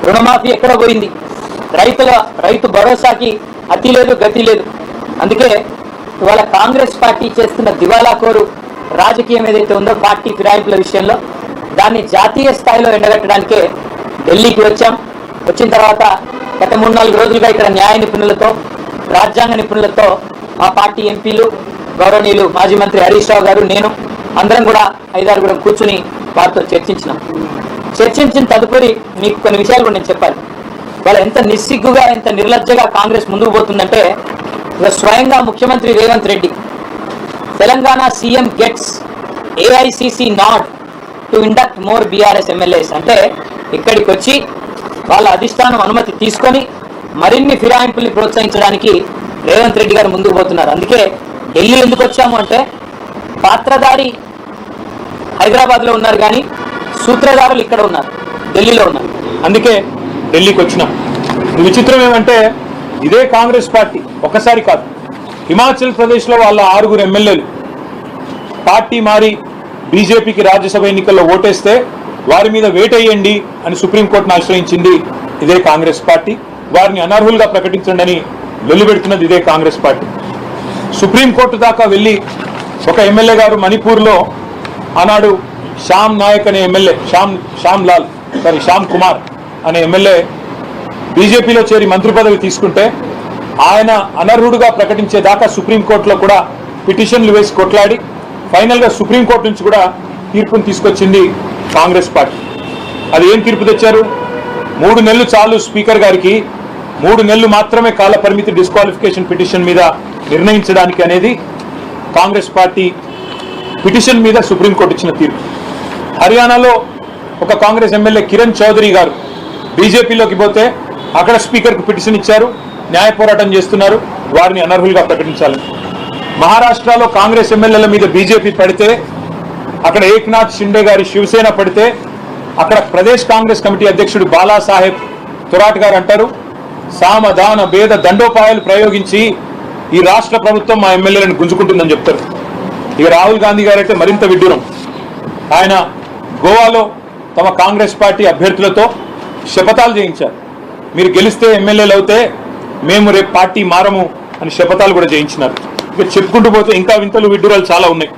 రుణమాఫీ ఎక్కడ పోయింది? రైతు భరోసాకి అతి లేదు గతి లేదు. అందుకే ఇవాళ కాంగ్రెస్ పార్టీ చేస్తున్న దివాలాకోరు రాజకీయం ఏదైతే ఉందో పార్టీ ఫిరాయింపుల విషయంలో దాన్ని జాతీయ స్థాయిలో ఎండగట్టడానికే ఢిల్లీకి వచ్చాం. వచ్చిన తర్వాత గత 3-4 రోజులుగా ఇక్కడ న్యాయ నిపుణులతో రాజ్యాంగ నిపుణులతో మా పార్టీ ఎంపీలు గౌరవనీయులు మాజీ మంత్రి హరీష్ రావు గారు నేను అందరం కూడా 5-6 కూడా కూర్చుని వారితో చర్చించిన తదుపరి మీకు కొన్ని విషయాలు కూడా నేను చెప్పాలి. వాళ్ళు ఎంత నిస్సిగ్గుగా ఎంత నిర్లజ్జగా కాంగ్రెస్ ముందుకు పోతుందంటే స్వయంగా ముఖ్యమంత్రి Revanth Reddy Telangana CM gets AICC not to induct more BRS MLAs అంటే ఇక్కడికి వచ్చి వాళ్ళ అధిష్టానం అనుమతి తీసుకొని మరిన్ని ఫిరాయింపుల్ని ప్రోత్సహించడానికి రేవంత్ రెడ్డి గారు ముందుకు పోతున్నారు. అందుకే ఢిల్లీ ఎందుకు వచ్చాము అంటే పాత్రధారి హైదరాబాద్లో ఉన్నారు కానీ సూత్రధారులు ఇక్కడ ఉన్నారు, ఢిల్లీలో ఉన్నారు. అందుకే ఢిల్లీకి వచ్చినాం. విచిత్రం ఏమంటే ఇదే కాంగ్రెస్ పార్టీ ఒకసారి కాదు, హిమాచల్ ప్రదేశ్లో వాళ్ళ 6 ఎమ్మెల్యేలు పార్టీ మారి బీజేపీకి రాజ్యసభ ఎన్నికల్లో ఓటేస్తే వారి మీద వేటేయండి అని సుప్రీంకోర్టును ఆశ్రయించింది ఇదే కాంగ్రెస్ పార్టీ. వారిని అనర్హులుగా ప్రకటించండి వెల్లుబెడుతున్నది ఇదే కాంగ్రెస్ పార్టీ. సుప్రీంకోర్టు దాకా వెళ్ళి ఒక ఎమ్మెల్యే గారు మణిపూర్లో ఆనాడు శ్యామ్ నాయక్ అనే ఎమ్మెల్యే శ్యామ్ కుమార్ అనే ఎమ్మెల్యే బీజేపీలో చేరి మంత్రి పదవి తీసుకుంటే ఆయన అనర్హుడుగా ప్రకటించేదాకా సుప్రీంకోర్టులో కూడా పిటిషన్లు వేసి కొట్లాడి ఫైనల్గా సుప్రీంకోర్టు నుంచి కూడా తీర్పును తీసుకొచ్చింది కాంగ్రెస్ పార్టీ. అది ఏం తీర్పు తెచ్చారు? 3 నెలలు చాలు స్పీకర్ గారికి, 3 నెలలు మాత్రమే కాల పరిమితి డిస్క్వాలిఫికేషన్ పిటిషన్ మీద నిర్ణయించడానికి అనేది కాంగ్రెస్ పార్టీ పిటిషన్ మీద సుప్రీంకోర్టు ఇచ్చిన తీర్పు. హర్యానాలో ఒక కాంగ్రెస్ ఎమ్మెల్యే కిరణ్ చౌదరి గారు బీజేపీలోకి పోతే అక్కడ స్పీకర్కు పిటిషన్ ఇచ్చారు, న్యాయ పోరాటం చేస్తున్నారు, వారిని అనర్హులుగా ప్రకటించాలని. మహారాష్ట్రలో కాంగ్రెస్ ఎమ్మెల్యేల మీద బీజేపీ పడితే అక్కడ ఏక్నాథ్ షిండే గారి శివసేన పడితే అక్కడ ప్రదేశ్ కాంగ్రెస్ కమిటీ అధ్యక్షుడు బాలాసాహెబ్ తొరాట్ గారు అంటారు, సామధాన భేద దండోపాయాలు ప్రయోగించి ఈ రాష్ట్ర ప్రభుత్వం మా ఎమ్మెల్యేలను గుంజుకుంటుందని చెప్తారు. ఇక రాహుల్ గాంధీ గారు అయితే మరింత విడ్డూరం. ఆయన గోవాలో తమ కాంగ్రెస్ పార్టీ అభ్యర్థులతో శపథాలు చేయించారు. మీరు గెలిస్తే ఎమ్మెల్యేలు అవుతే మేము రేపు పార్టీ మారము అని శపథాలు కూడా చేయించినారు. ఇక చెప్పుకుంటూ పోతే ఇంకా వింతలు విడ్డూరాలు చాలా ఉన్నాయి.